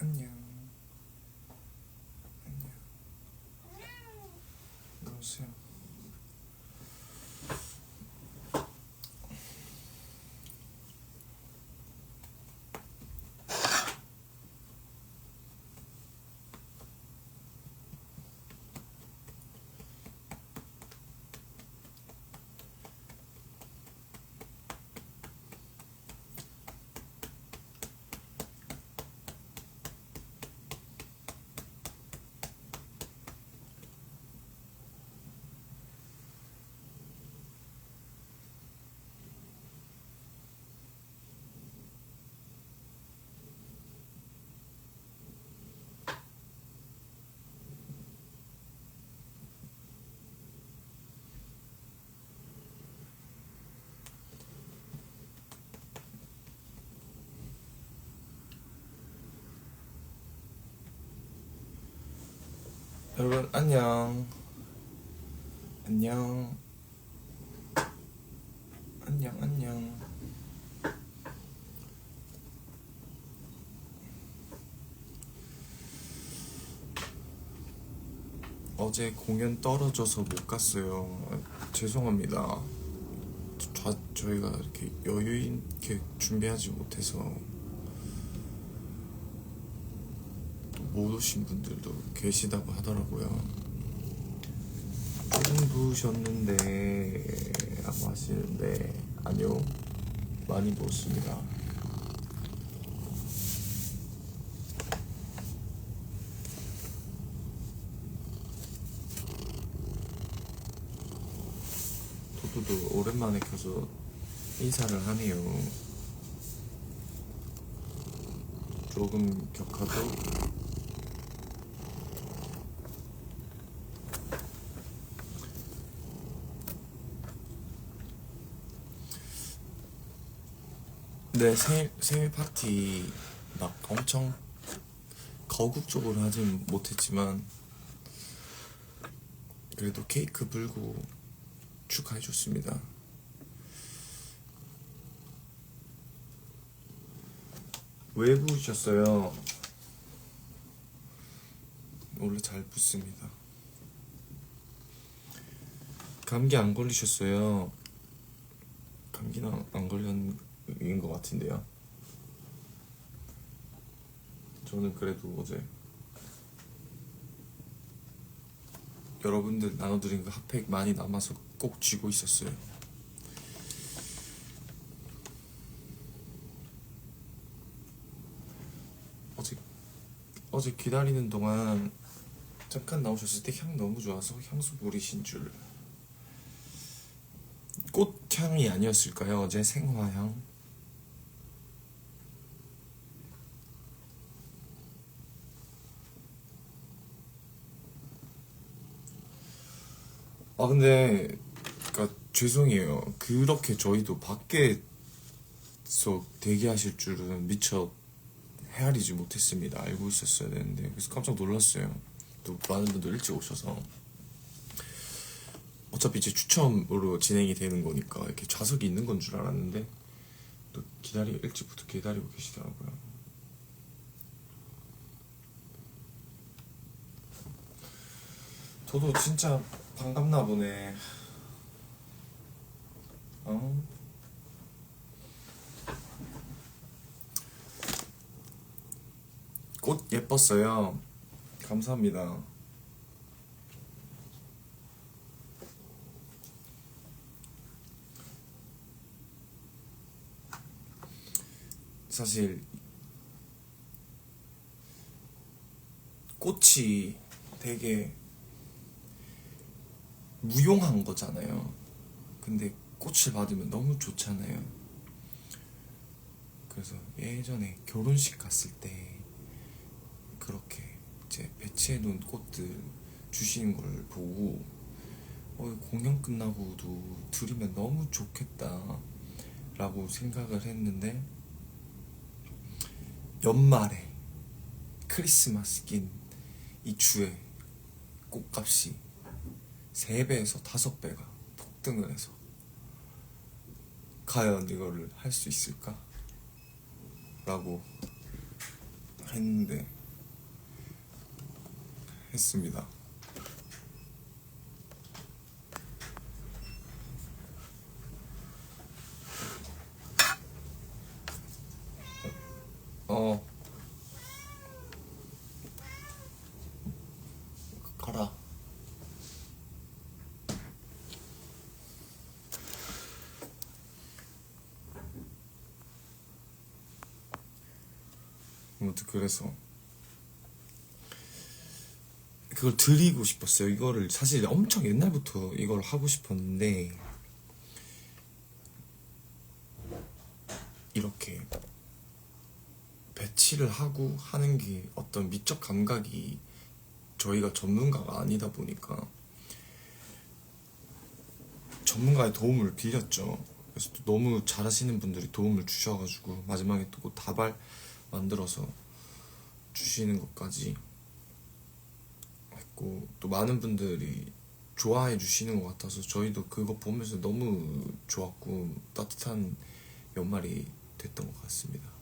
안녕. 안녕. 여보세요. 여러분 안녕. 안녕. 안녕 안녕. 어제 공연 떨어져서 못 갔어요. 죄송합니다. 저희가 이렇게 여유 있게 준비하지 못해서 또 못 오신 분들도 계시다고 하더라고요. 조금 부으셨는데 라고 하시는데 아니요, 많이 부었습니다. 도도도 오랜만에 켜서 인사를 하네요. 조금 격하죠? 네, 생일 파티 막 엄청 거국적으로 하진 못했지만 그래도 케이크 불고 축하해줬습니다. 왜 부으셨어요? 원래 잘 붓습니다. 감기 안 걸리셨어요? 감기는 안 걸린 것 같은데요. 저는 그래도 어제 여러분들 나눠드린 그 핫팩 많이 남아서 꼭 쥐고 있었어요. 어제 기다리는 동안 잠깐 나오셨을 때 향 너무 좋아서 향수 뿌리신 줄. 꽃향이 아니었을까요? 어제 생화향? 근데 그러니까 죄송해요. 그렇게 저희도 밖에서 대기하실 줄은 미처 헤아리지 못했습니다. 알고 있었어야 되는데 그래서 깜짝 놀랐어요. 또 많은 분들 일찍 오셔서 어차피 이제 추첨으로 진행이 되는 거니까 이렇게 좌석이 있는 건 줄 알았는데 또 일찍부터 기다리고 계시더라고요. 저도 진짜 반갑나 보네. 꽃 예뻤어요. 감사합니다. 사실 꽃이 되게 무용한 거잖아요. 근데 꽃을 받으면 너무 좋잖아요. 그래서 예전에 결혼식 갔을 때 그렇게 이제 배치해 놓은 꽃들 주시는 걸 보고 공연 끝나고도 드리면 너무 좋겠다 라고 생각을 했는데 연말에 크리스마스 낀 이 주에 꽃값이 3배에서 5배가 폭등을 해서 과연 이거를 할 수 있을까? 라고 했는데 했습니다. 가라. 아무튼 그래서 그걸 드리고 싶었어요. 이거를 사실 엄청 옛날부터 이걸 하고 싶었는데 이렇게 배치를 하고 하는 게 어떤 미적 감각이 저희가 전문가가 아니다 보니까 전문가의 도움을 빌렸죠. 그래서 또 너무 잘하시는 분들이 도움을 주셔가지고 마지막에 또 다발 만들어서 주시는 것까지 했고, 또 많은 분들이 좋아해 주시는 것 같아서 저희도 그거 보면서 너무 좋았고 따뜻한 연말이 됐던 것 같습니다.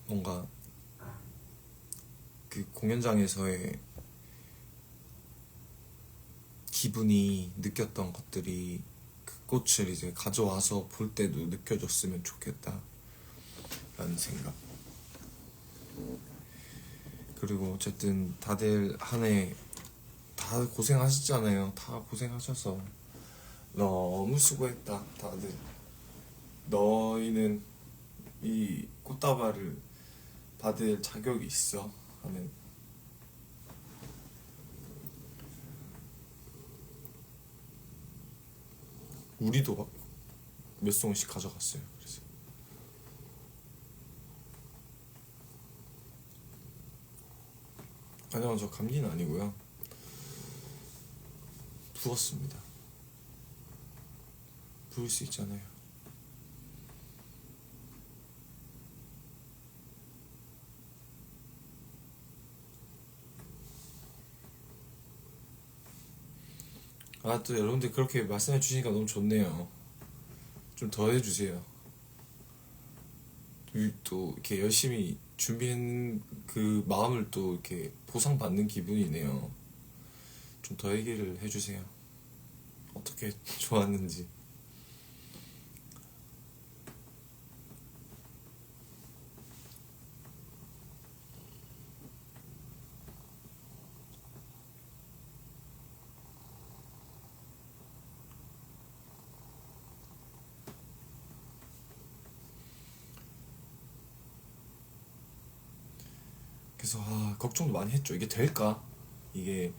뭔가 그 공연장에서의 기분이 느꼈던 것들이 그 꽃을 이제 가져와서 볼 때도 느껴졌으면 좋겠다 라는 생각. 그리고 어쨌든 다들 한 해 다 고생하셨잖아요. 다 고생하셔서 너무 수고했다 다들. 너희는 이 꽃다발을 받을 자격이 있어 하는. 우리도 막 몇 송이씩 가져갔어요. 그래서 아니요, 저 감기는 아니고요. 부었습니다. 부을 수 있잖아요. 아, 또 여러분들 그렇게 말씀해 주시니까 너무 좋네요. 좀 더 해주세요. 또 이렇게 열심히 준비한 그 마음을 또 이렇게 보상받는 기분이네요. 좀 더 얘기를 해주세요. 어떻게 좋았는지. 그래서 걱정도 많이 했죠. 이게 될까? 이게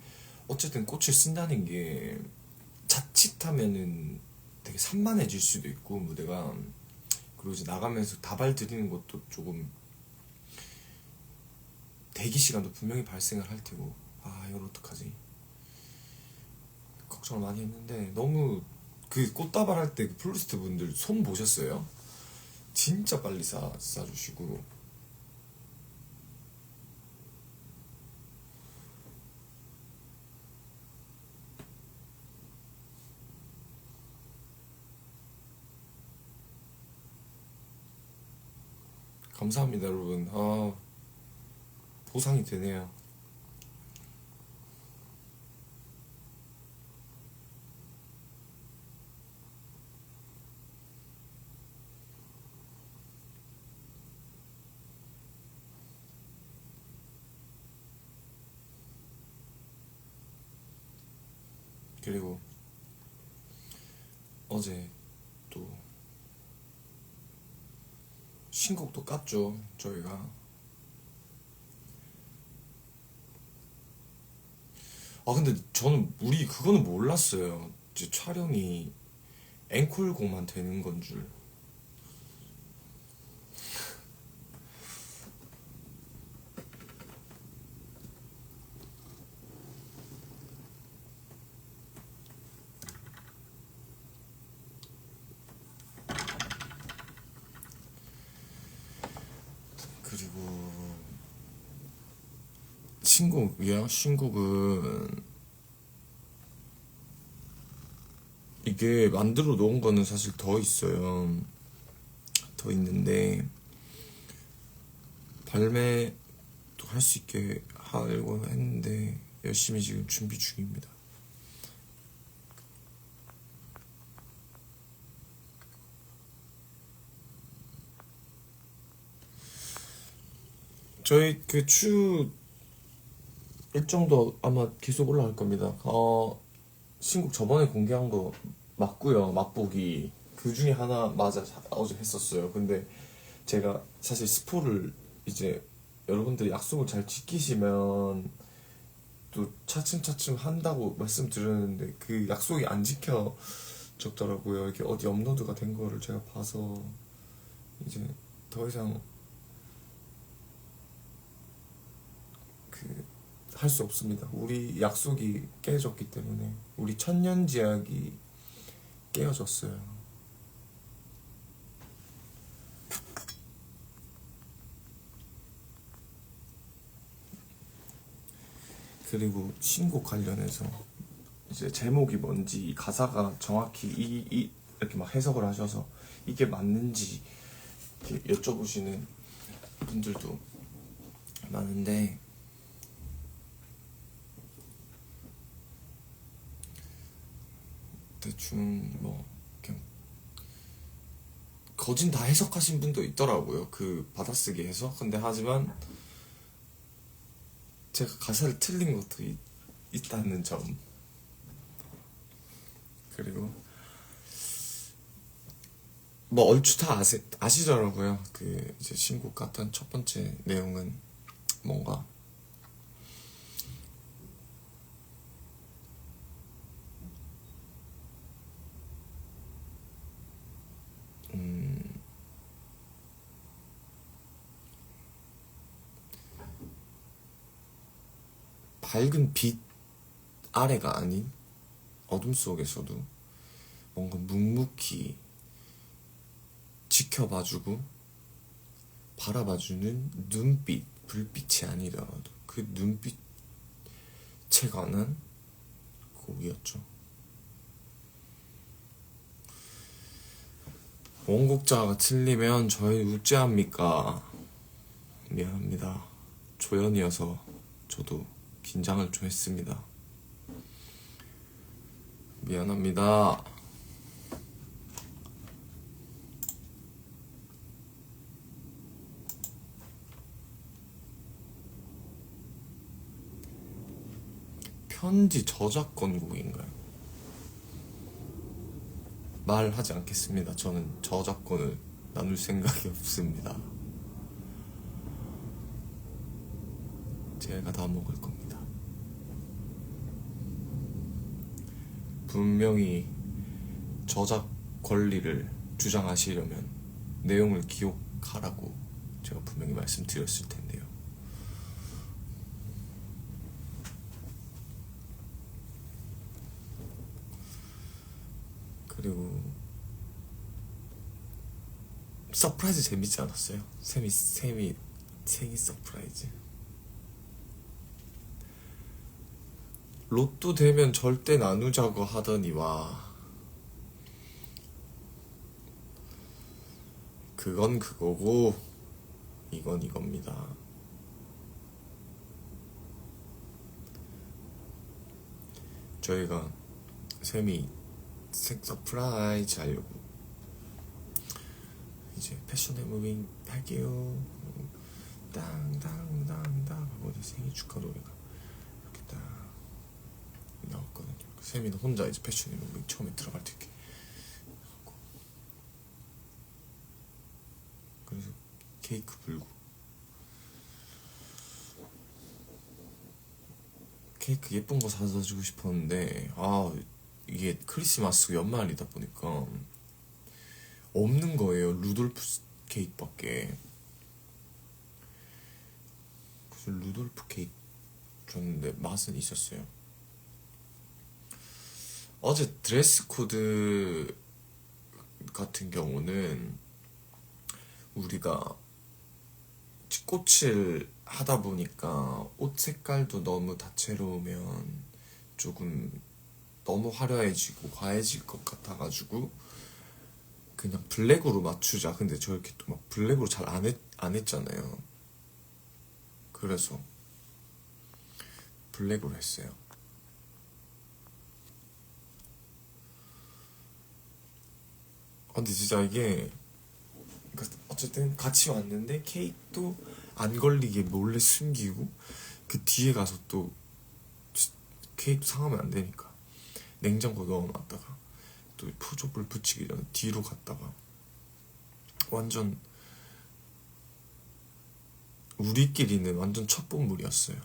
어쨌든 꽃을 쓴다는 게 자칫하면은 되게 산만해질 수도 있고 무대가, 그리고 이제 나가면서 다발 드리는 것도 조금 대기 시간도 분명히 발생을 할 테고, 이걸 어떡하지? 걱정을 많이 했는데 너무 그 꽃다발 할 때 그 플로리스트 분들 손 보셨어요? 진짜 빨리 싸주시고. 감사합니다 여러분. 보상이 되네요. 그리고 어제 또 신곡도 깠죠 저희가. 근데 저는 우리 그거는 몰랐어요. 이제 촬영이 앵콜곡만 되는 건 줄. 그리고 신곡이요? 신곡은 이게 만들어 놓은 거는 사실 더 있어요. 더 있는데 발매도 할 수 있게 하려고 했는데 열심히 지금 준비 중입니다. 저희 그 추 일정도 아마 계속 올라갈 겁니다. 신곡 저번에 공개한 거 맞고요. 맛보기 그 중에 하나 맞아 어제 했었어요. 근데 제가 사실 스포를 이제 여러분들이 약속을 잘 지키시면 또 차츰차츰 한다고 말씀드렸는데 그 약속이 안 지켜졌더라고요. 이게 어디 업로드가 된 거를 제가 봐서 이제 더 이상 그 할 수 없습니다. 우리 약속이 깨졌기 때문에 우리 천년지약이 깨어졌어요. 그리고 신곡 관련해서 이제 제목이 뭔지 가사가 정확히 이렇게 막 해석을 하셔서 이게 맞는지 이렇게 여쭤보시는 분들도 많은데 대충 뭐 그냥 거진 다 해석하신 분도 있더라고요. 그 받아쓰기 해서. 근데 하지만 제가 가사를 틀린 것도 있다는 점. 그리고 뭐 얼추 다 아시더라고요. 그 이제 신곡 같은 첫 번째 내용은 뭔가 밝은 빛 아래가 아닌 어둠 속에서도 뭔가 묵묵히 지켜봐주고 바라봐주는 눈빛, 불빛이 아니더라도 그 눈빛에 관한 곡이었죠. 원곡자가 틀리면 저희 우째합니까? 미안합니다. 조연이어서 저도 긴장을 좀 했습니다. 미안합니다. 편지 저작권 곡인가요? 말하지 않겠습니다. 저는 저작권을 나눌 생각이 없습니다. 제가 다 먹을 겁니다. 분명히 저작 권리를 주장하시려면 내용을 기억하라고 제가 분명히 말씀드렸을 텐데요. 그리고 서프라이즈 재밌지 않았어요? 샘이 생일 서프라이즈. 로또 되면 절대 나누자고 하더니와 그건 그거고 이건 이겁니다. 저희가 샘이 서프라이즈 하려고 이제 패션에 무빙 할게요 땅땅땅땅 하고 생일 축하 노래가 이렇게 딱 나왔거든요. 샘이는 혼자 이제 패션에 무빙 처음에 들어갈 때 이렇게 하고 그래서 케이크 불고 케이크 예쁜 거 사다 주고 싶었는데 이게 크리스마스 연말이다 보니까 없는 거예요. 루돌프 케이크밖에. 그래서 루돌프 케이크 줬는데 맛은 있었어요. 어제 드레스 코드 같은 경우는 우리가 꽃을 하다 보니까 옷 색깔도 너무 다채로우면 조금 너무 화려해지고 과해질 것 같아가지고 그냥 블랙으로 맞추자. 근데 저렇게 또 막 블랙으로 잘 안 했잖아요. 그래서 블랙으로 했어요. 근데 진짜 이게 그러니까 어쨌든 같이 왔는데 케이크도 안 걸리게 몰래 숨기고 그 뒤에 가서 또 케이크 상하면 안 되니까 냉장고 넣어놨다가 또 포조불 붙이기 전에 뒤로 갔다가 완전 우리끼리는 완전 첫 본물이었어요.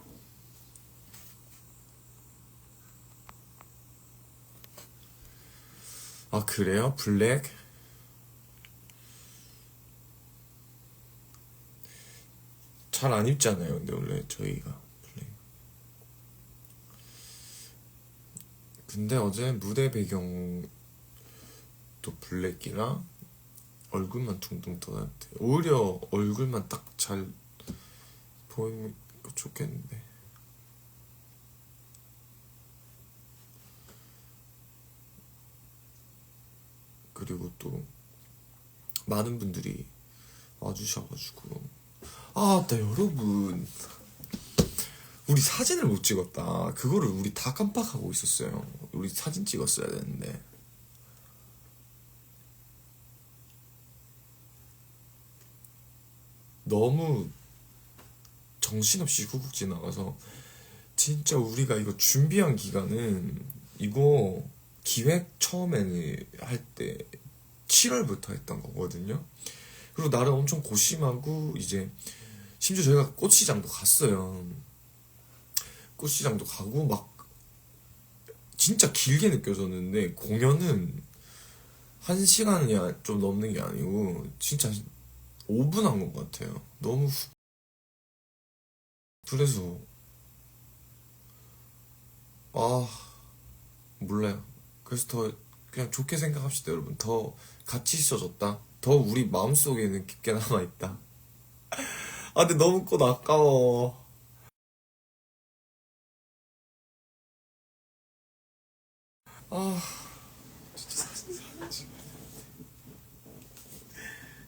아 그래요? 블랙? 잘 안 입잖아요. 근데 원래 저희가 블랙. 근데 어제 무대 배경도 블랙이라 얼굴만 둥둥 떠났대. 오히려 얼굴만 딱 잘 보이면 좋겠는데. 그리고 또 많은 분들이 와주셔가지고 나 여러분 우리 사진을 못 찍었다. 그거를 우리 다 깜빡하고 있었어요. 우리 사진 찍었어야 되는데. 너무 정신없이 후국 지나가서 진짜 우리가 이거 준비한 기간은 이거 기획 처음에는 할 때 7월부터 했던 거거든요. 그리고 나름 엄청 고심하고 이제 심지어 저희가 꽃시장도 갔어요. 꽃시장도 가고 막 진짜 길게 느껴졌는데 공연은 1시간이 좀 넘는 게 아니고 진짜 5분 한 것 같아요. 너무 그래서 아 몰라요. 그래서 더 그냥 좋게 생각합시다 여러분. 더 같이 있어졌다. 더 우리 마음속에는 깊게 남아있다. 근데 너무 꽃 아까워. 아 진짜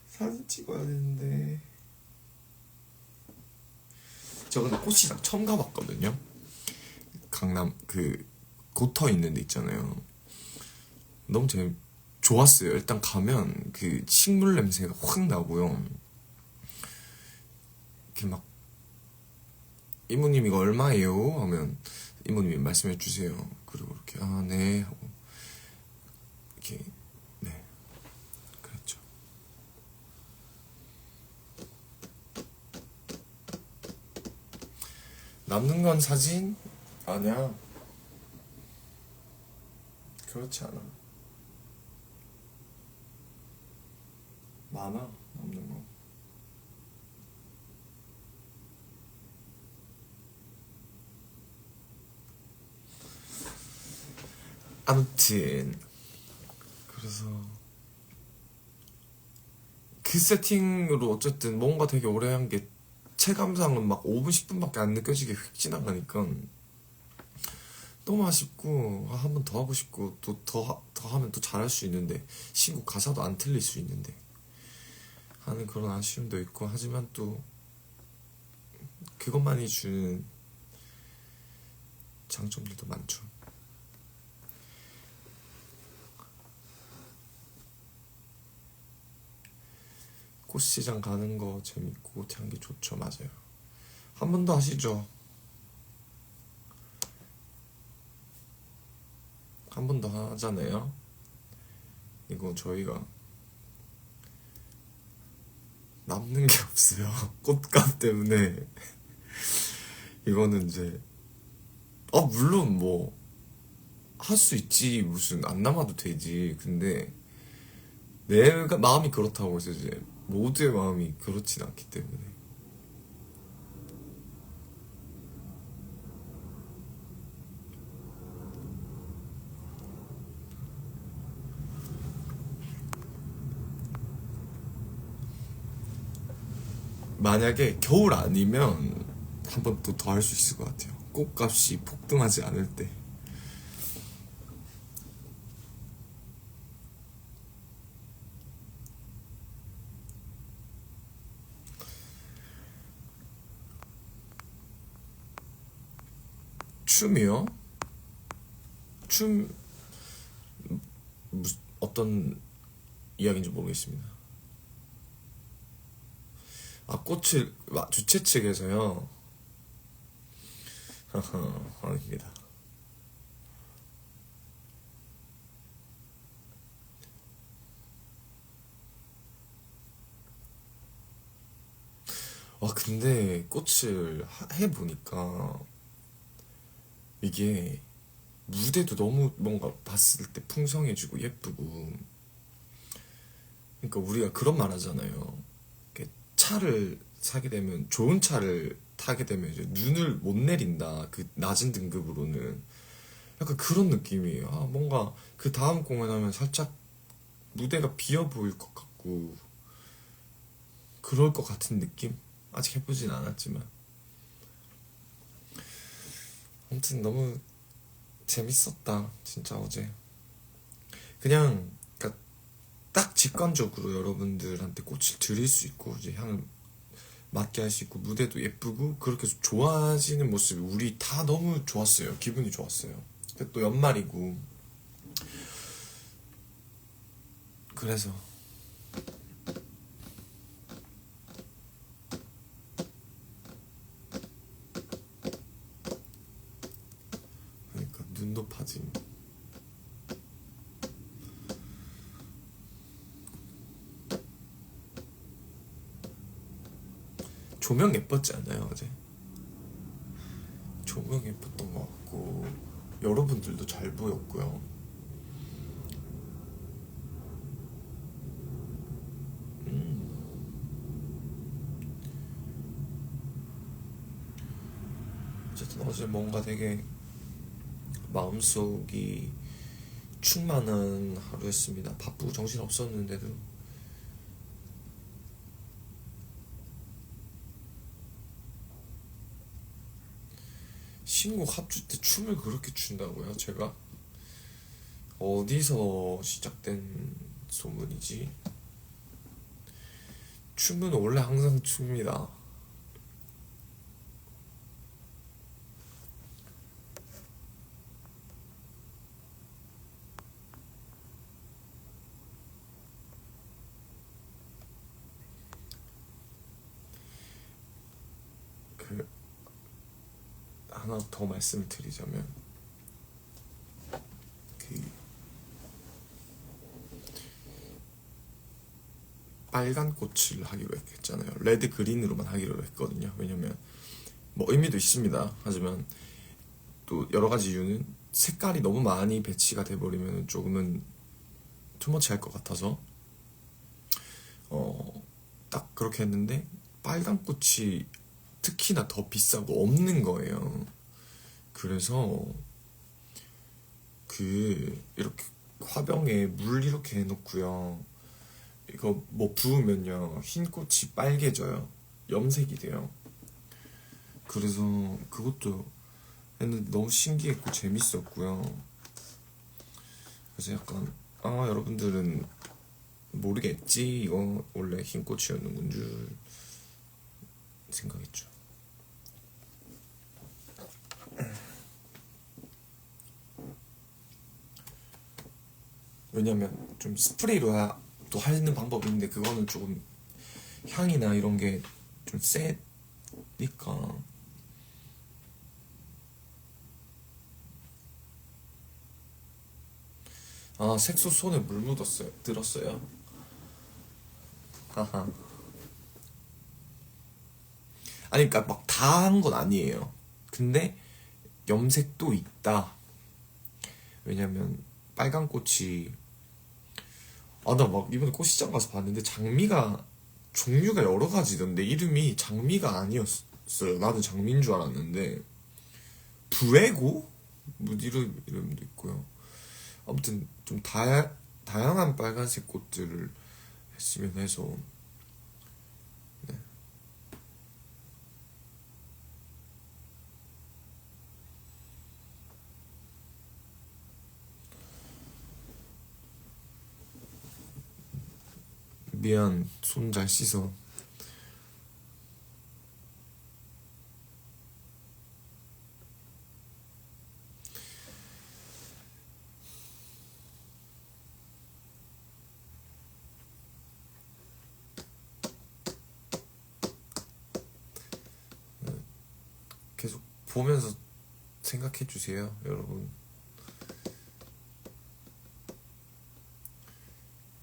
사진 찍어야 되는데. 저 근데 꽃시장 처음 가봤거든요. 강남 그 고터 있는 데 있잖아요. 너무 좋았어요. 일단 가면 그 식물 냄새가 확 나고요. 이렇게 막 이모님 이거 얼마예요? 하면 이모님이 말씀해 주세요. 그리고 이렇게 네 하고 이렇게 네 그랬죠. 남는 건 사진? 아니야. 그렇지 않아. 많아 남는 거. 아무튼 그래서 그 세팅으로 어쨌든 뭔가 되게 오래 한 게 체감상은 막 5분 10분밖에 안 느껴지게 휙 지나가니까 너무 아쉽고 한 번 더 하고 싶고 또 더 하면 또 잘할 수 있는데 신곡 가사도 안 틀릴 수 있는데 하는 그런 아쉬움도 있고. 하지만 또 그것만이 주는 장점들도 많죠. 꽃시장 가는 거 재밌고 향기 좋죠. 맞아요. 한 번 더 하시죠. 한 번 더 하잖아요. 이거 저희가 남는 게 없어요. 꽃값 때문에. 이거는 이제 물론 뭐 할 수 있지. 무슨 안 남아도 되지. 근데 내가 마음이 그렇다고 해서 이제 모두의 마음이 그렇진 않기 때문에. 만약에 겨울 아니면 한 번 또 더 할 수 있을 것 같아요. 꽃값이 폭등하지 않을 때. 춤이요? 춤 어떤 이야기인지 모르겠습니다. 아, 꽃을 주최 측에서요? 아닙니다. 와, 근데 꽃을 해보니까 이게 무대도 너무 뭔가 봤을 때 풍성해지고 예쁘고, 그러니까 우리가 그런 말 하잖아요. 이렇게 차를 사게 되면, 좋은 차를 타게 되면 이제 눈을 못 내린다. 그 낮은 등급으로는. 약간 그런 느낌이에요. 아, 뭔가 그 다음 공연하면 살짝 무대가 비어 보일 것 같고, 그럴 것 같은 느낌? 아직 해보진 않았지만. 아무튼 너무 재밌었다. 진짜 어제. 그냥, 그러니까 딱 직관적으로 여러분들한테 꽃을 드릴 수 있고, 이제 향을 맡게 할 수 있고, 무대도 예쁘고, 그렇게 좋아지는 모습이 우리 다 너무 좋았어요. 기분이 좋았어요. 근데 또 연말이고, 그래서. 그러니까 눈도 파짐. 조명 예뻤지 않아요, 어제? 조명 예뻤던 것 같고, 여러분들도 잘 보였고요. 어쨌든 어제 뭔가 되게 마음속이 충만한 하루였습니다. 바쁘고 정신 없었는데도. 신곡 합주 때 춤을 그렇게 춘다고요? 제가? 어디서 시작된 소문이지? 춤은 원래 항상 춥니다. 그 하나 더 말씀을 드리자면, 그 빨간 꽃을 하기로 했잖아요. 레드 그린으로만 하기로 했거든요. 왜냐면 뭐 의미도 있습니다. 하지만 또 여러 가지 이유는 색깔이 너무 많이 배치가 돼버리면 조금은 투머치 할 것 같아서 딱 그렇게 했는데, 빨간 꽃이 특히나 더 비싸고 없는 거예요. 그래서 이렇게 화병에 물 이렇게 해놓고요. 이거 뭐 부으면요, 흰 꽃이 빨개져요. 염색이 돼요. 그래서 그것도 했는데 너무 신기했고 재밌었고요. 그래서 약간, 아, 여러분들은 모르겠지, 이거 원래 흰 꽃이었는 줄 생각했죠. 왜냐면 좀 스프레이로 또 하는 방법이 있는데, 그거는 조금 향이나 이런 게 좀 세니까. 아, 색소 손에 물 묻었어요. 들었어요? 하하. 아니, 그니까 막 다 한 건 아니에요. 근데 염색도 있다. 왜냐면 빨간 꽃이, 아, 나 막 이번에 꽃시장 가서 봤는데 장미가 종류가 여러 가지던데, 이름이 장미가 아니었어요. 나는 장미인 줄 알았는데 부에고 뭐 이런 이름도 있고요. 아무튼 좀 다양한 빨간색 꽃들을 했으면 해서. 네. 미안, 손 잘 씻어. 계속 보면서 생각해 주세요, 여러분.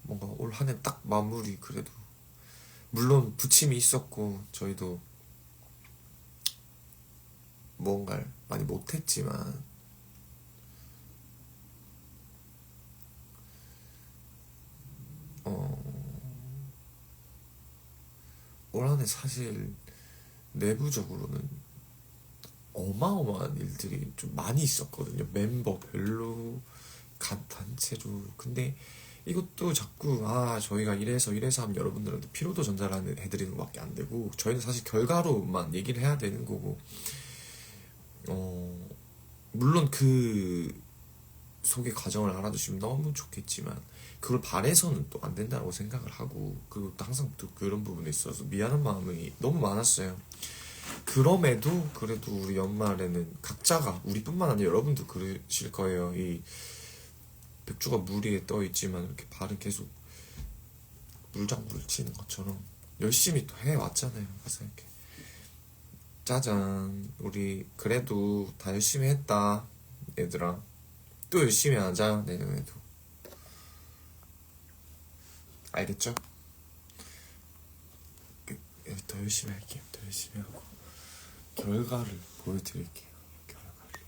뭔가 올 한 해 딱 마무리 그래도 물론 부침이 있었고 저희도 뭔가를 많이 못했지만 올 한 해 사실 내부적으로는 어마어마한 일들이 좀 많이 있었거든요. 멤버별로, 단체로. 근데 이것도 자꾸 저희가 이래서 하면 여러분들한테 피로도 전달하는 해드리는 것밖에 안 되고 저희는 사실 결과로만 얘기를 해야 되는 거고 어 물론 그 속의 과정을 알아주시면 너무 좋겠지만 그걸 바래서는 또 안 된다고 생각을 하고 그리고 또 항상 또 그런 부분에 있어서 미안한 마음이 너무 많았어요. 그럼에도 그래도 우리 연말에는 각자가 우리뿐만 아니라 여러분도 그러실 거예요. 이 백주가 물 위에 떠 있지만 이렇게 발은 계속 물장구를 치는 것처럼 열심히 또 해왔잖아요. 그래서 이렇게 짜잔 우리 그래도 다 열심히 했다 얘들아. 또 열심히 하자 내년에도. 알겠죠? 더 열심히 할게요. 더 열심히 하고 결과를 보여드릴게요. 결과를.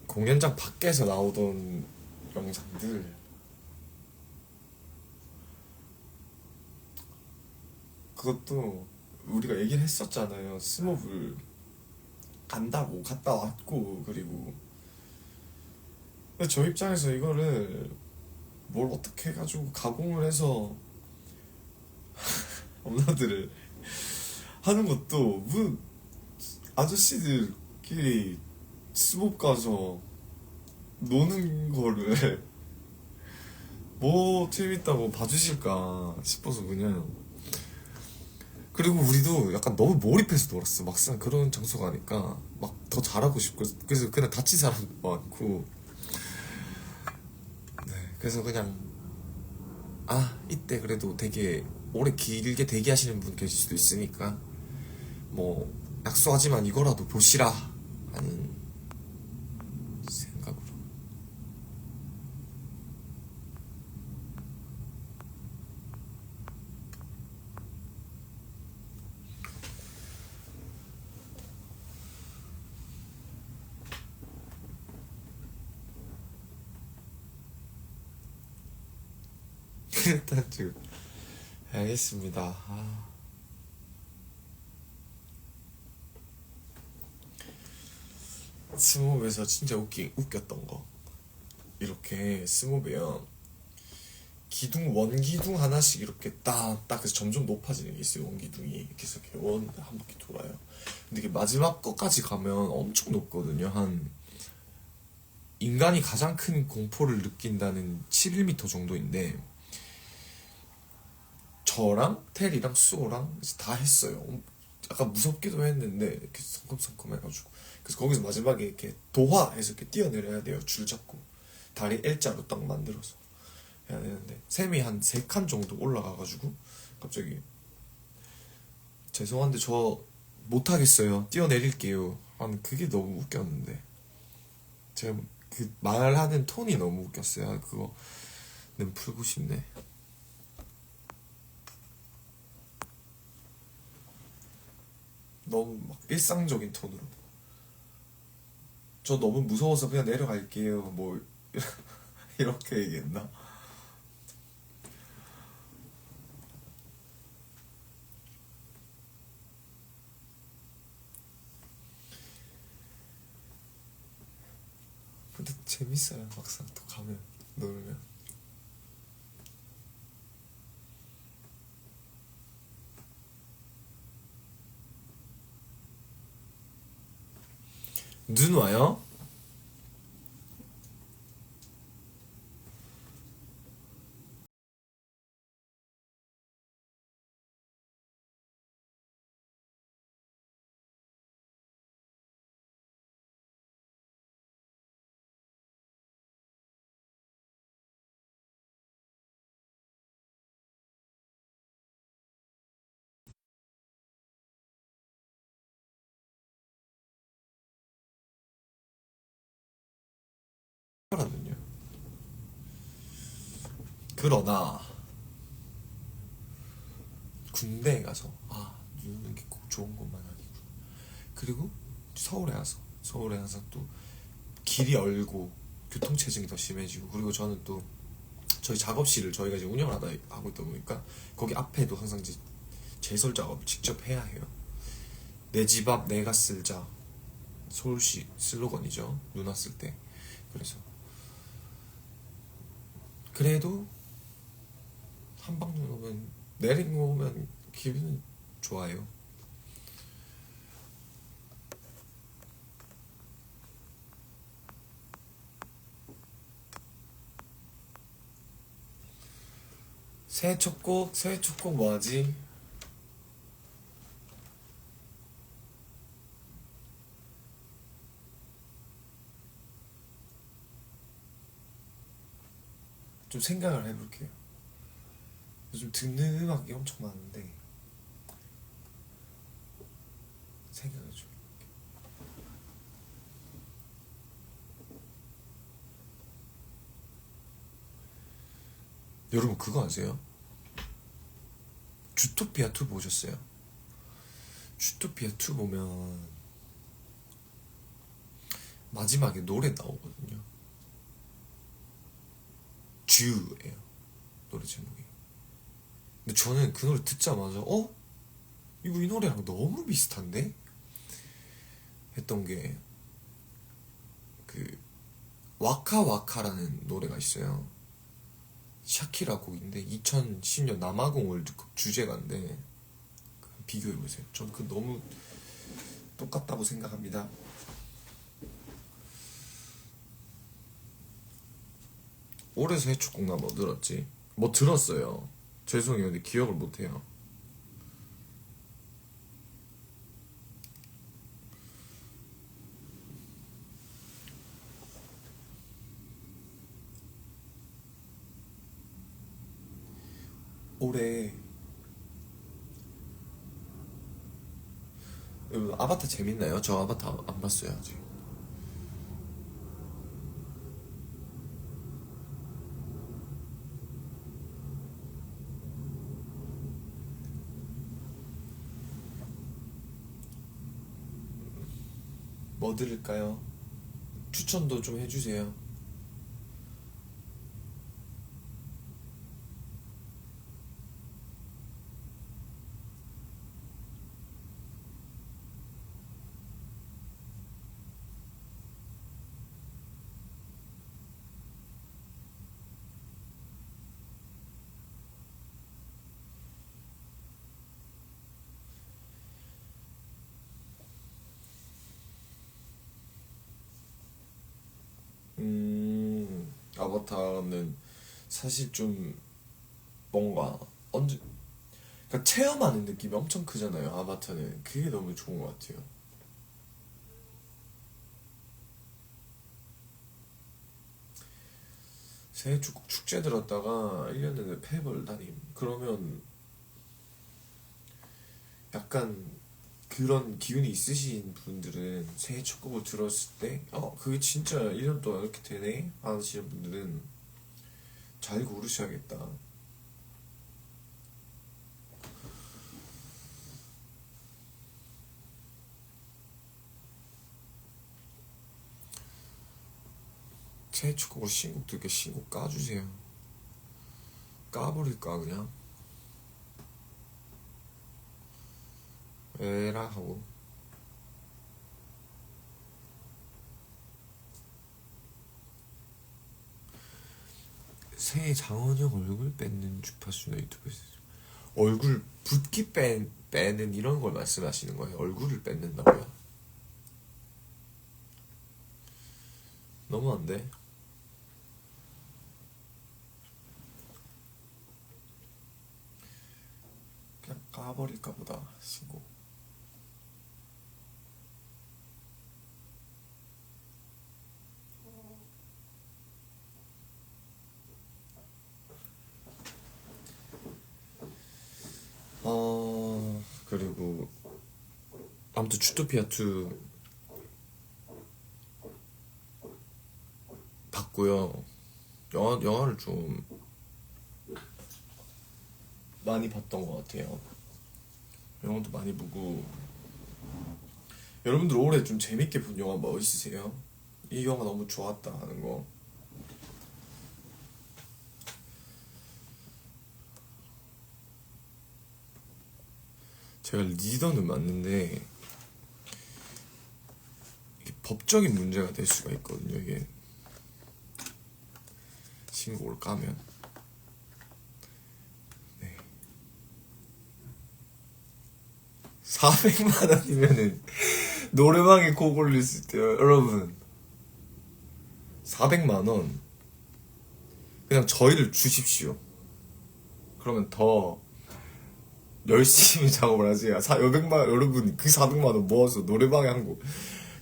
공연장 밖에서 나오던 영상들 그것도 우리가 얘기를 했었잖아요. 스모블 간다고 갔다 왔고 그리고 근데 저 입장에서 이거를 뭘 어떻게 해가지고 가공을 해서 업로드를 하는 것도 뭐 아저씨들끼리 스모 가서 노는 거를 뭐 재밌다고 봐주실까 싶어서 그냥 그리고 우리도 약간 너무 몰입해서 놀았어. 막상 그런 장소 가니까 막 더 잘하고 싶고 그래서 그냥 다친 사람도 많고 네, 그래서 그냥 이때 그래도 되게 오래 길게 대기하시는 분 계실 수도 있으니까 뭐 약속하지만 이거라도 보시라 하는 생각으로 일단 지금 알겠습니다. 스모브에서 진짜 웃겼던 거 이렇게 스모브면 기둥 원기둥 하나씩 이렇게 딱 그래서 점점 높아지는 게 있어요. 원기둥이 이렇게 해서 이렇게 한 바퀴 돌아요. 근데 이게 마지막 것까지 가면 엄청 높거든요. 한 인간이 가장 큰 공포를 느낀다는 11m 정도인데 저랑 테리랑 수호랑 이제 다 했어요. 약간 무섭기도 했는데 이렇게 성큼성큼 해가지고 그래서 거기서 마지막에 이렇게 도화해서 이렇게 뛰어내려야 돼요. 줄 잡고 다리 L자로 딱 만들어서 해야 되는데 샘이 한 3칸 정도 올라가가지고 갑자기 죄송한데 저 못하겠어요. 뛰어내릴게요. 그게 너무 웃겼는데 제가 그 말하는 톤이 너무 웃겼어요. 그거는 풀고 싶네. 너무 막 일상적인 톤으로 저 너무 무서워서 그냥 내려갈게요. 뭐 이렇게 얘기했나? 근데 재밌어요. 막상 또 가면 놀면 눈 와요? 거라면요. 그러나 군대에 가서 누는 게 꼭 좋은 것만 아니고, 그리고 서울에 가서 또 길이 얼고 교통체증이 더 심해지고, 그리고 저는 또 저희 작업실을 저희가 이제 운영을 하고 있다 보니까 거기 앞에도 항상 이제 제설 작업을 직접 해야 해요. 내 집 앞 내가 쓸자, 서울시 슬로건이죠, 눈 왔을 때. 그래서 그래도 한방 눈 오면, 내린 거 오면 기분은 좋아요. 새해 첫 곡 뭐하지? 좀 생각을 해볼게요. 요즘 듣는 음악이 엄청 많은데 생각을 좀. 여러분 그거 아세요? 주토피아 2 보셨어요? 주토피아 2 보면 마지막에 노래 나오거든요. 듀예요, 노래 제목이. 근데 저는 그 노래 듣자마자 이 노래랑 너무 비슷한데? 했던 게, 그 와카와카라는 노래가 있어요. 샤키라 곡인데 2010년 남아공 월드컵 주제가인데 비교해보세요. 전 그 너무 똑같다고 생각합니다. 올해 새해 첫 곡 나 뭐 들었지? 뭐 들었어요. 죄송해요, 근데 기억을 못해요. 올해 여러분 아바타 재밌나요? 저 아바타 안 봤어요 아직. 뭐 들을까요? 추천도 좀 해주세요. 아바타는 사실 좀 뭔가 언제, 그러니까 체험하는 느낌이 엄청 크잖아요. 아바타는 그게 너무 좋은 것 같아요. 새해 축제 들었다가 1년 내내 패벌 다님, 그러면 약간 그런 기운이 있으신 분들은 새해 첫 곡을 들었을 때 그게 진짜 1년 동안 이렇게 되네 하시는 분들은 잘 고르셔야겠다. 새해 첫 곡으로 신곡 들게, 신곡 까주세요. 까버릴까 그냥? 에라 하고. 새해 장원영 얼굴 뺏는 주파수나 유튜브에서 얼굴 붓기 빼는 이런 걸 말씀하시는 거예요? 얼굴을 뺏는다고요? 너무 안 돼. 그냥 까버릴까 보다 신곡. 그리고 아무튼 주토피아 2 봤고요. 재밌었고요. 영화를 좀 많이 봤던 것 같아요. 영화도 많이 보고. 여러분들 올해 좀 재밌게 본 영화 뭐 있으세요? 이 영화 너무 좋았다 하는 거. 제가 리더는 맞는데 이게 법적인 문제가 될 수가 있거든요. 이게 신곡을 까면. 네. 400만 원이면은 노래방에 곡 올릴 수 있대요. 여러분 400만 원 그냥 저희를 주십시오. 그러면 더 열심히 작업을 하지. 400만 원, 여러분 그 400만 원 모아서 노래방에 한 곡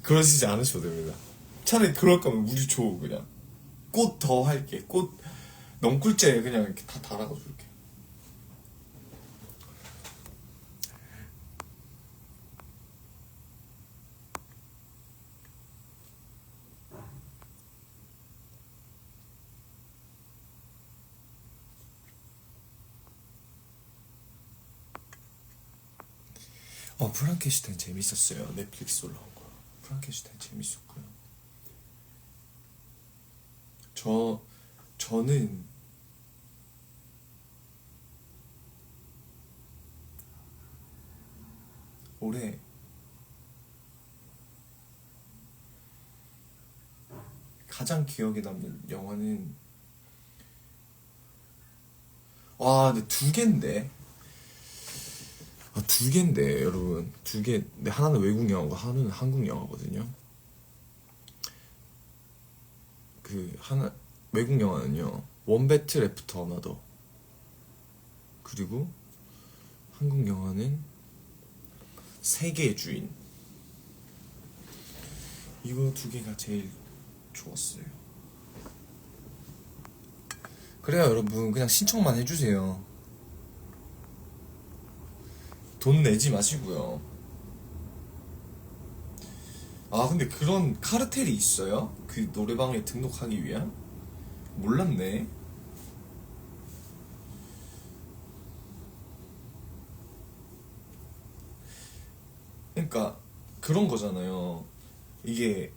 그러시지 않으셔도 됩니다. 차라리 그럴 거면 우리 줘. 그냥 꽃 더 할게. 꽃 넝쿨째 그냥 이렇게 다 달아서 줄게. 프랑켄슈타인 재밌었어요. 넷플릭스 올라온 거. 프랑켄슈타인 재밌었고요. 저는 올해 가장 기억에 남는 영화는 근데 두 개인데. 두 개인데 여러분 두 개. 근데 하나는 외국 영화고 하나는 한국 영화거든요. 그 하나 외국 영화는요 원배틀 애프터 어나더, 그리고 한국 영화는 세계의 주인. 이거 두 개가 제일 좋았어요. 그래요 여러분 그냥 신청만 해주세요. 돈 내지 마시고요. 근데 그런 카르텔이 있어요? 그 노래방에 등록하기 위한? 몰랐네. 그러니까 그런 거잖아요. 이게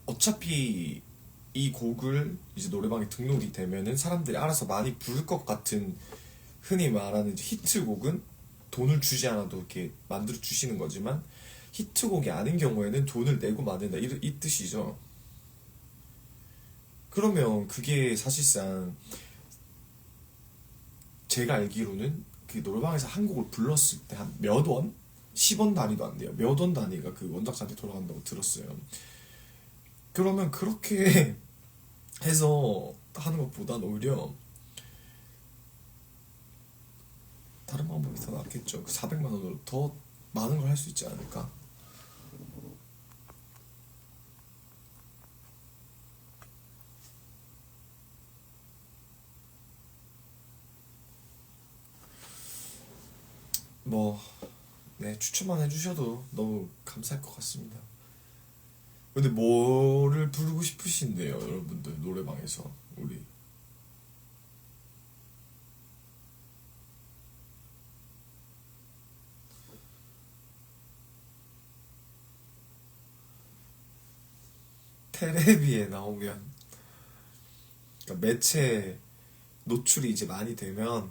어차피 이 곡을 이제 노래방에 등록이 되면은 사람들이 알아서 많이 부를 것 같은, 흔히 말하는 이제 히트곡은 돈을 주지 않아도 이렇게 만들어 주시는 거지만, 히트곡이 아닌 경우에는 돈을 내고 만든다 이 뜻이죠. 그러면 그게 사실상 제가 알기로는 그 노래방에서 한 곡을 불렀을 때 한 몇 원? 10원 단위도 안 돼요. 몇 원 단위가 그 원작자한테 돌아간다고 들었어요. 그러면 그렇게 해서 하는 것보단 오히려 다른 방법이 더 낫겠죠. 그 400만 원으로 더 많은 걸 할 수 있지 않을까? 뭐, 네, 추천만 해주셔도 너무 감사할 것 같습니다. 근데 뭐를 부르고 싶으신데요, 여러분들 노래방에서 우리. 테레비에 나오면, 그러니까 매체 노출이 이제 많이 되면,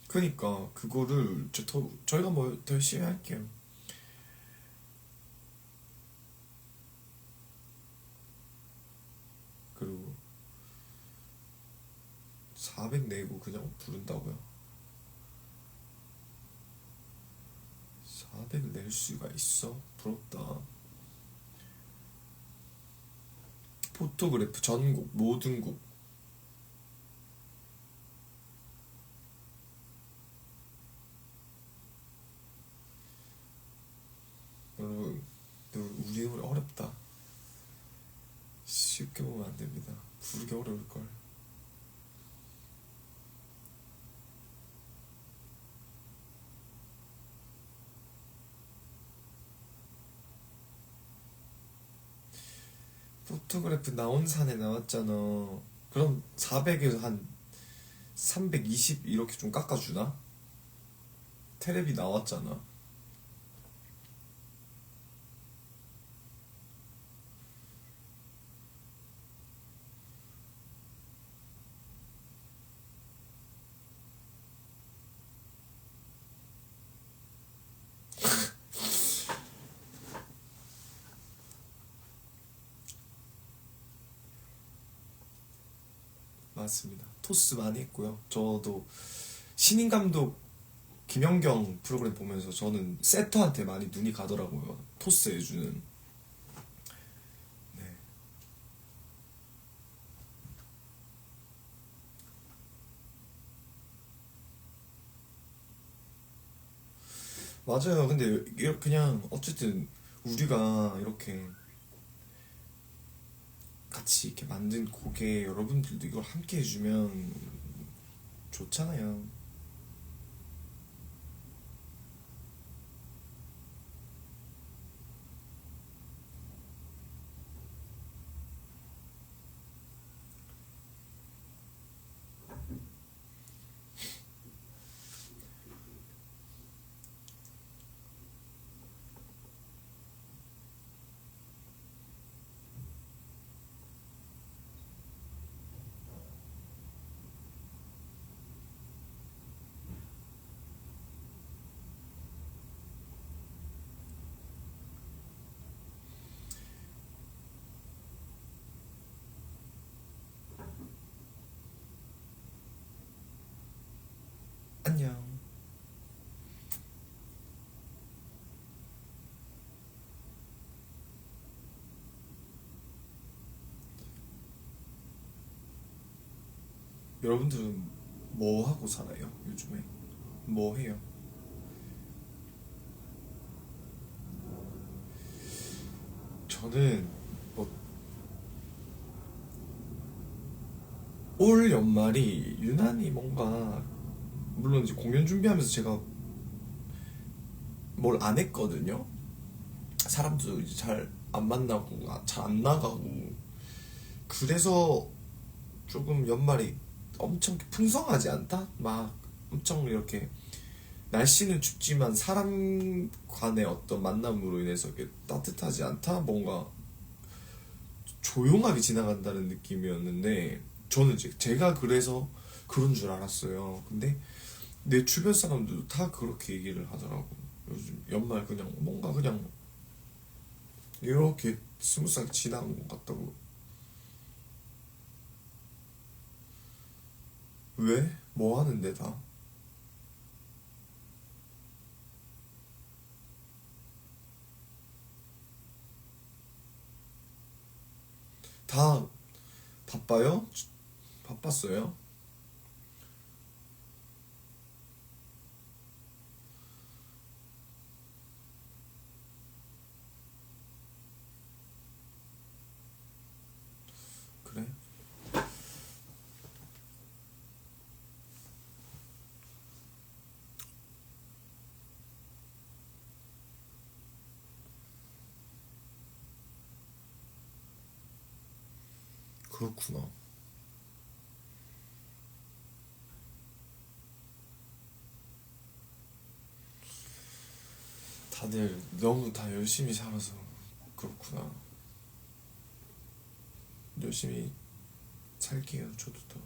그러니까 그거를 저희가 뭐 더 열심히 할게요. 그리고 400 내고 그냥 부른다고요? 400을 낼 수가 있어? 부럽다. 포토그래프 전곡 모든 곡. 여러분, 우리 노래 어렵다. 쉽게 보면 안 됩니다. 부르기 어려울 걸. 포토그래프 나온 산에 나왔잖아. 그럼 400에서 한 320 이렇게 좀 깎아주나? 테레비 나왔잖아. 맞습니다. 토스 많이 했고요. 저도 신인 감독 김연경 프로그램 보면서 저는 세터한테 많이 눈이 가더라고요. 토스 해주는. 네. 맞아요. 근데 이렇게 그냥 어쨌든 우리가 이렇게 같이 이렇게 만든 곡에 여러분들도 이걸 함께 해주면 좋잖아요. 안녕. 여러분들은 뭐 하고 살아요? 요즘에? 뭐 해요? 저는 뭐 올 연말이 유난히 뭔가 물론 이제 공연 준비하면서 제가 뭘 안 했거든요. 사람도 이제 잘 안 만나고 잘 안 나가고 그래서 조금 연말이 엄청 풍성하지 않다? 막 엄청 이렇게 날씨는 춥지만 사람 간의 어떤 만남으로 인해서 이렇게 따뜻하지 않다? 뭔가 조용하게 지나간다는 느낌이었는데 저는 이제 제가 그래서 그런 줄 알았어요. 근데 내 주변 사람들도 다 그렇게 얘기를 하더라고. 요즘 연말 그냥 뭔가 그냥 이렇게 스무스하게 지나간 것 같다고. 왜? 뭐 하는데 다? 다 바빠요? 바빴어요? 그래? 그렇구나. 다들 너무 다 열심히 살아서 그렇구나. 열심히 살게요, 저도 더.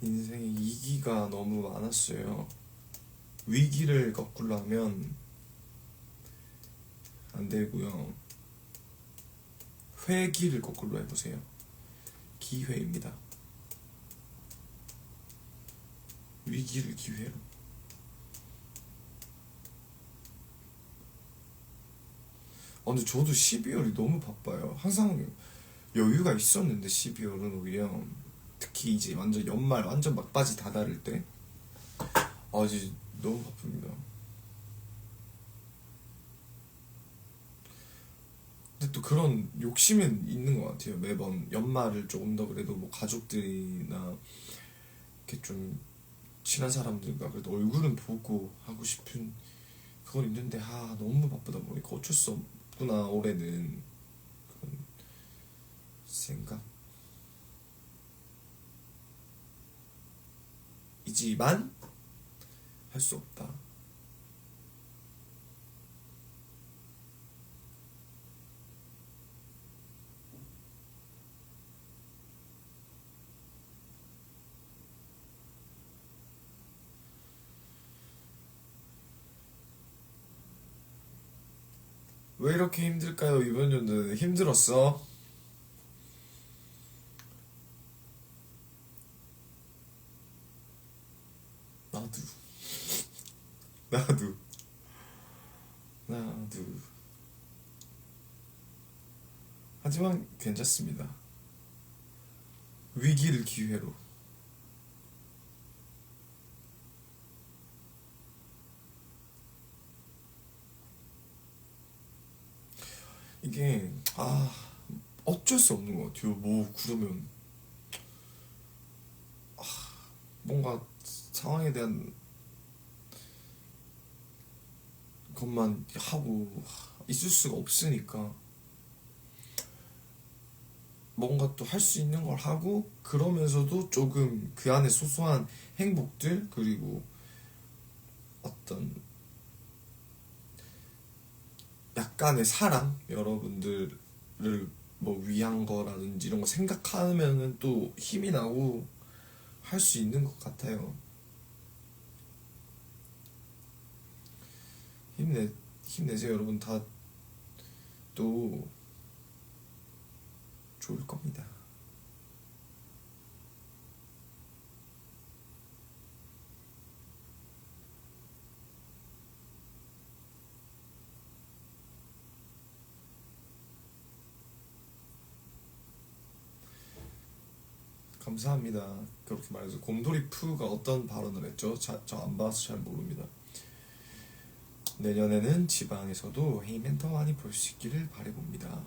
인생에 위기가 너무 많았어요. 위기를 거꾸로 하면 안 되고요. 회기를 거꾸로 해보세요. 기회입니다. 위기를 기회로. 근데 저도 12월이 너무 바빠요. 항상 여유가 있었는데 12월은 오히려 특히 이제 완전 연말 완전 막바지 다다를 때 이제 너무 바쁩니다. 근데 또 그런 욕심은 있는 것 같아요. 매번 연말을 조금 더 그래도 뭐 가족들이나 이렇게 좀 친한 사람들과 그래도 얼굴은 보고 하고 싶은 그건 있는데, 너무 바쁘다 보니까 어쩔 수 없구나 올해는. 그런 생각이지만 할 수 없다. 왜 이렇게 힘들까요? 이번 연도는 힘들었어. 나도 나도 나도. 하지만 괜찮습니다. 위기를 기회로. 이게 어쩔 수 없는 것 같아요. 뭐 그러면 뭔가 상황에 대한 것만 하고 있을 수가 없으니까 뭔가 또 할 수 있는 걸 하고, 그러면서도 조금 그 안에 소소한 행복들, 그리고 어떤 약간의 사랑, 여러분들을 뭐 위한 거라든지 이런 거 생각하면은 또 힘이 나고 할 수 있는 것 같아요. 힘내 힘내세요 여러분. 다 또 좋을 겁니다. 감사합니다. 그렇게 말해서. 곰돌이 푸가 어떤 발언을 했죠? 저 안 봐서 잘 모릅니다. 내년에는 지방에서도 헤이맨 더 많이 볼 수 있기를 바라봅니다.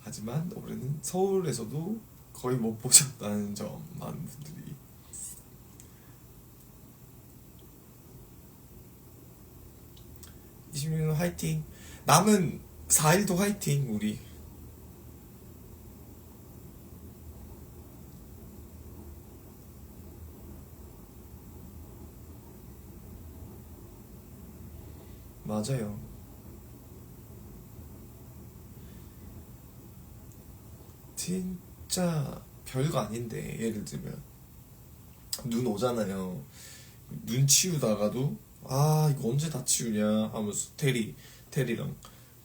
하지만 올해는 서울에서도 거의 못 보셨다는 점, 많은 분들이. 26년 화이팅. 남은 4일도 화이팅 우리. 맞아요. 진짜 별거 아닌데, 예를 들면 눈 오잖아요. 눈 치우다가도 이거 언제 다 치우냐 하면서 테리랑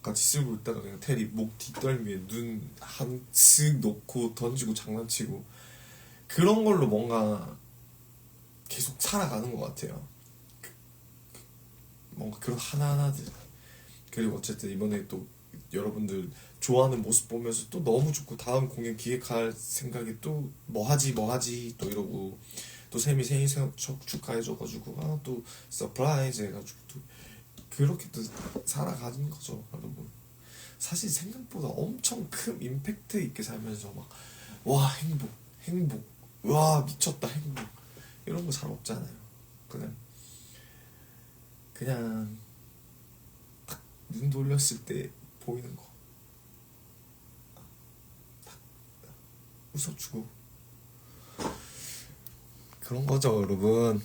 같이 쓰고 있다가 그냥 테리 목 뒷덜미에 눈 한 쓱 놓고 던지고 장난치고, 그런 걸로 뭔가 계속 살아가는 것 같아요. 뭔가 그런 하나하나들. 그리고 어쨌든 이번에 또 여러분들 좋아하는 모습 보면서 또 너무 좋고, 다음 공연 기획할 생각에 또 뭐 하지 또 이러고, 또 샘이 생일 축하해줘가지고 또 서프라이즈 해가지고 또 그렇게 또 살아가는 거죠 여러분. 사실 생각보다 엄청 큰 임팩트 있게 살면서 막 와 행복 와 미쳤다 행복 이런 거 잘 없잖아요. 그냥 그냥 눈 돌렸을 때 보이는 거 웃어주고 그런 거죠 여러분.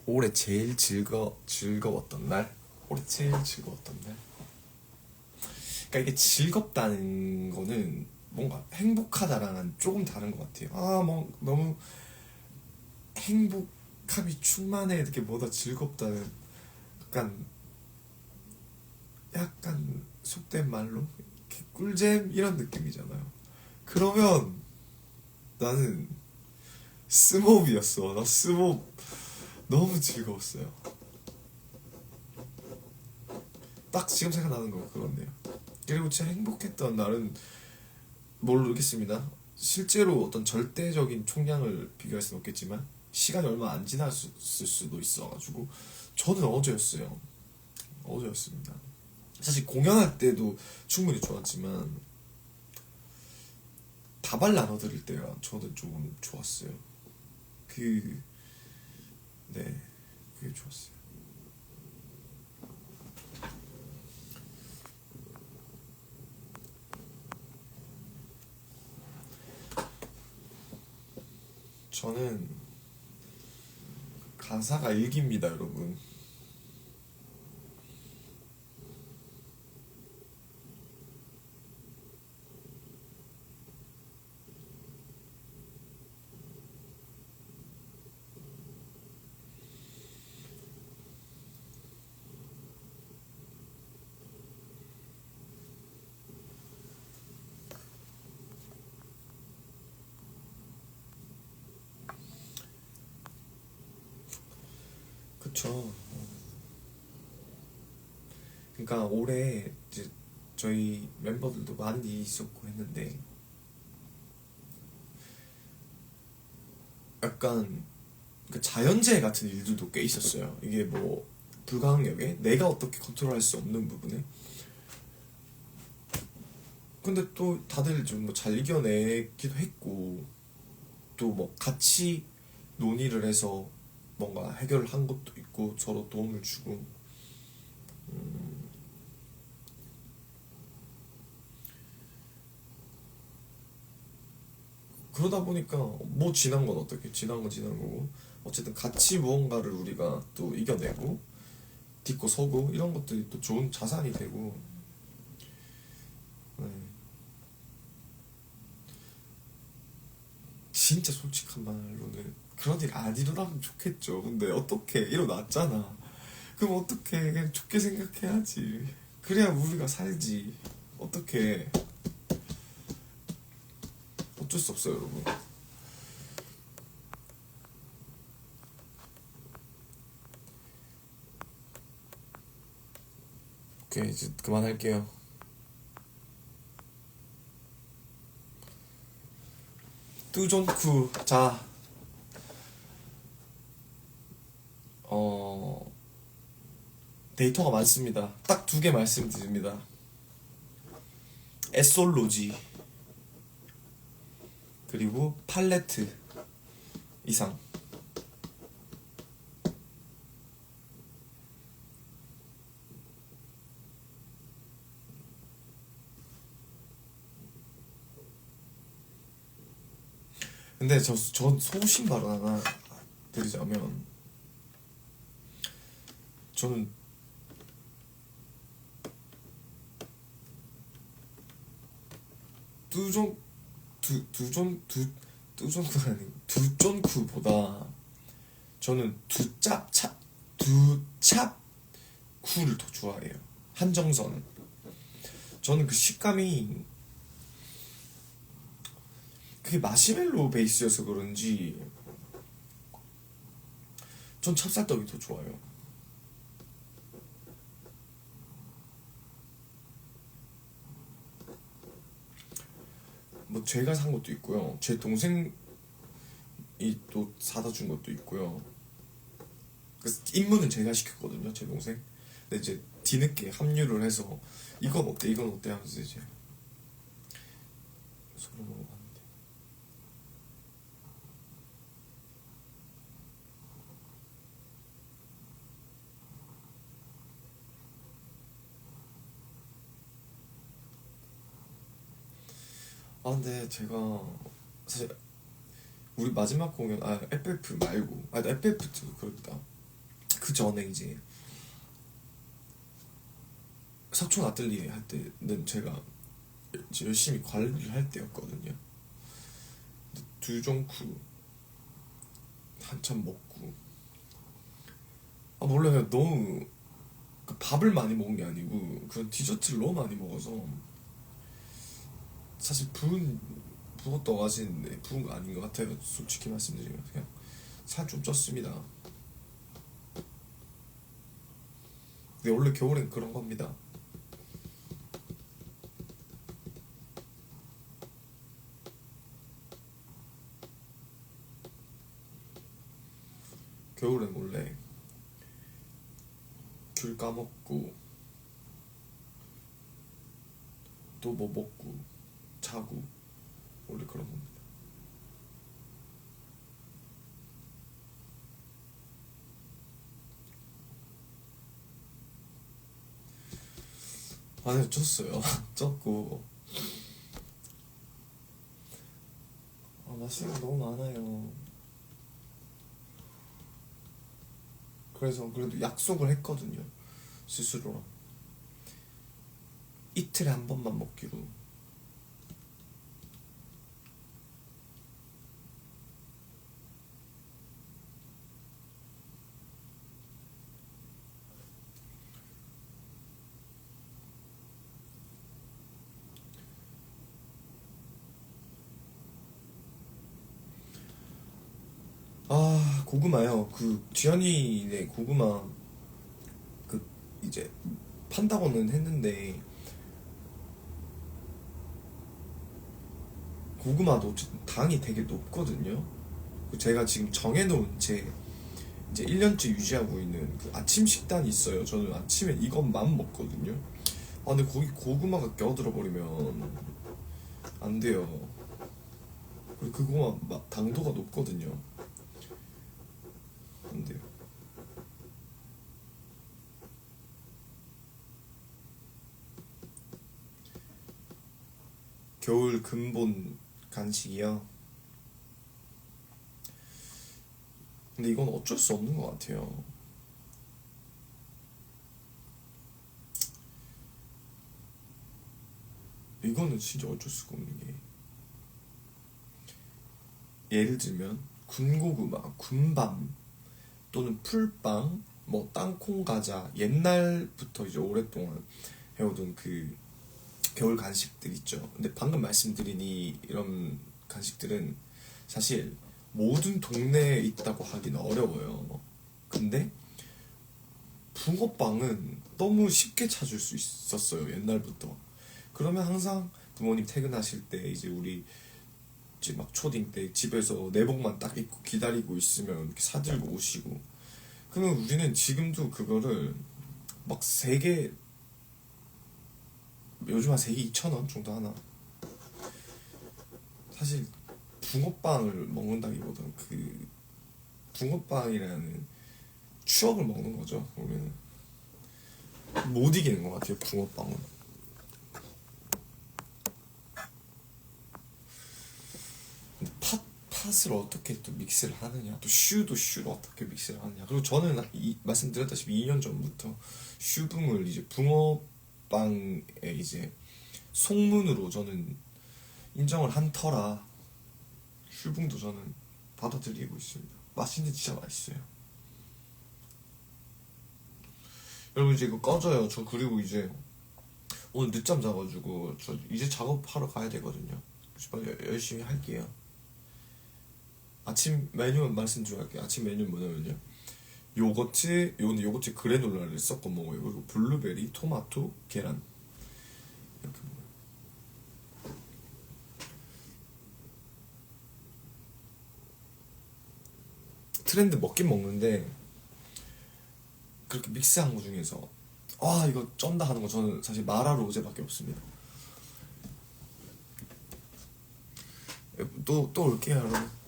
올해 제일 즐거웠던 날. 올해 제일 즐거웠던 날. 그러니까 이게 즐겁다는 거는 뭔가 행복하다랑은 조금 다른 것 같아요. 뭐 너무 행복함이 충만해 이렇게 보다 즐겁다는, 약간 속된 말로 이렇게 꿀잼 이런 느낌이잖아요. 그러면 나는 스모브였어. 나 스모브 너무 즐거웠어요. 딱 지금 생각나는 거 그건데요. 그리고 진짜 행복했던 날은 모르겠습니다. 실제로 어떤 절대적인 총량을 비교할 수는 없겠지만 시간이 얼마 안 지났을 수도 있어가지고 저는 어제였어요. 어제였습니다. 사실 공연할 때도 충분히 좋았지만 다발 나눠 들을 때가 저는 좀 좋았어요. 그, 네, 그게 좋았어요. 저는 가사가 일기입니다, 여러분. 그쵸. 그러니까 올해 이제 저희 멤버들도 많은 일이 있었고 했는데 약간 그 자연재해 같은 일들도 꽤 있었어요. 이게 뭐 불가항력에 내가 어떻게 컨트롤할 수 없는 부분에 근데 또 다들 좀 뭐 잘 이겨내기도 했고 또 뭐 같이 논의를 해서 뭔가 해결을 한 것도 있고 서로 도움을 주고 그러다 보니까 뭐 지난 건 어떻게 지난 건 지난 거고 어쨌든 같이 무언가를 우리가 또 이겨내고 딛고 서고 이런 것들이 또 좋은 자산이 되고 네. 진짜 솔직한 말로는 그런 일 안 일어나면 좋겠죠. 근데 어떻게 일어났잖아. 그럼 어떻게 그냥 좋게 생각해야지. 그래야 우리가 살지. 어떻게 어쩔 수 없어요, 여러분. 오케이 이제 그만할게요. 뚜존쿠 자 어, 데이터가 많습니다. 딱 두 개 말씀드립니다. 에솔로지 그리고 팔레트 이상. 근데 전 소신 발언 하나 드리자면 저는 뚜존 뚜존쿠가 아니고 두존쿠보다 저는 두찹쿠를 더 좋아해요. 한정선은 저는 그 식감이 그게 마시멜로 베이스여서 그런지 전 찹쌀떡이 더 좋아요. 뭐 제가 산 것도 있고요. 제 동생이 또 사다 준 것도 있고요. 그 입문은 제가 시켰거든요, 제 동생. 근데 이제 뒤늦게 합류를 해서 이건 어때, 이건 어때 하면서 이제 서로 먹어봤는데. 아 근데 제가 사실 우리 마지막 공연 FF 말고 FF도 그렇다. 그 전에 이제 석촌 아뜰리에 할 때는 제가 이제 열심히 관리를 할 때였거든요. 근데 두종쿠 한참 먹고 몰라요. 너무 그 밥을 많이 먹은 게 아니고 그런 디저트를 너무 많이 먹어서 사실 부었다고 하시는데 부은 거 아닌 것 같아요. 솔직히 말씀드리면 그냥 살 좀 쪘습니다. 근데 원래 겨울엔 그런 겁니다. 겨울엔 원래 귤 까먹고 또 뭐 먹고 자고 원래 그런 겁니다. 아니 쪘어요. 쪘고 맛있는 거 너무 많아요. 그래서 그래도 약속을 했거든요. 스스로랑 이틀에 한 번만 먹기로. 아 고구마요. 그 지연이네 고구마 그 이제 판다고는 했는데 고구마도 어쨌든 당이 되게 높거든요. 그 제가 지금 정해놓은 제 이제 1년째 유지하고 있는 그 아침 식단이 있어요. 저는 아침에 이것만 먹거든요. 아 근데 거기 고구마가 껴들어 버리면 안 돼요. 그리고 그 고구마 당도가 높거든요. 안 돼요. 겨울 근본 간식이요. 근데 이건 어쩔 수 없는 것 같아요. 이거는 진짜 어쩔 수가 없는 게 예를 들면 군고구마, 군밤 또는 풀빵, 뭐 땅콩 과자 옛날부터 이제 오랫동안 해오던 그 겨울 간식들 있죠. 근데 방금 말씀드린 이런 간식들은 사실 모든 동네에 있다고 하기는 어려워요. 근데 붕어빵은 너무 쉽게 찾을 수 있었어요, 옛날부터. 그러면 항상 부모님 퇴근하실 때 이제 우리 이제 막 초딩 때 집에서 내복만 딱 입고 기다리고 있으면 이렇게 사들고 오시고. 그러면 우리는 지금도 그거를 막 세 개, 요즘 한 세 개 2,000원 정도 하나. 사실 붕어빵을 먹는다기보다는 그 붕어빵이라는 추억을 먹는 거죠. 우리는 못 이기는 것 같아요. 붕어빵은. 팥을 어떻게 또 믹스를 하느냐, 또 슈도 슈를 어떻게 믹스를 하느냐. 그리고 저는 말씀드렸다시피 2년 전부터 슈붕을 이제 붕어빵의 이제 속문으로 저는 인정을 한 터라 슈붕도 저는 받아들이고 있습니다. 맛있는데 진짜 맛있어요. 여러분 이제 이거 꺼져요. 저 그리고 이제 오늘 늦잠 자가지고 저 이제 작업하러 가야 되거든요. 열심히 할게요. 아침 메뉴 말씀드릴게요. 아침 메뉴는 뭐냐면요, 요거트 그래놀라를 섞어 먹어요. 그리고 블루베리, 토마토, 계란 이렇게 먹어요. 트렌드 먹긴 먹는데 그렇게 믹스한 거 중에서 아 이거 쩐다 하는 거 저는 사실 마라 로제밖에 없습니다. 또 올게요 여러분.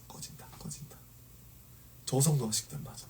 꺼진다. 저성노 식단 맞아.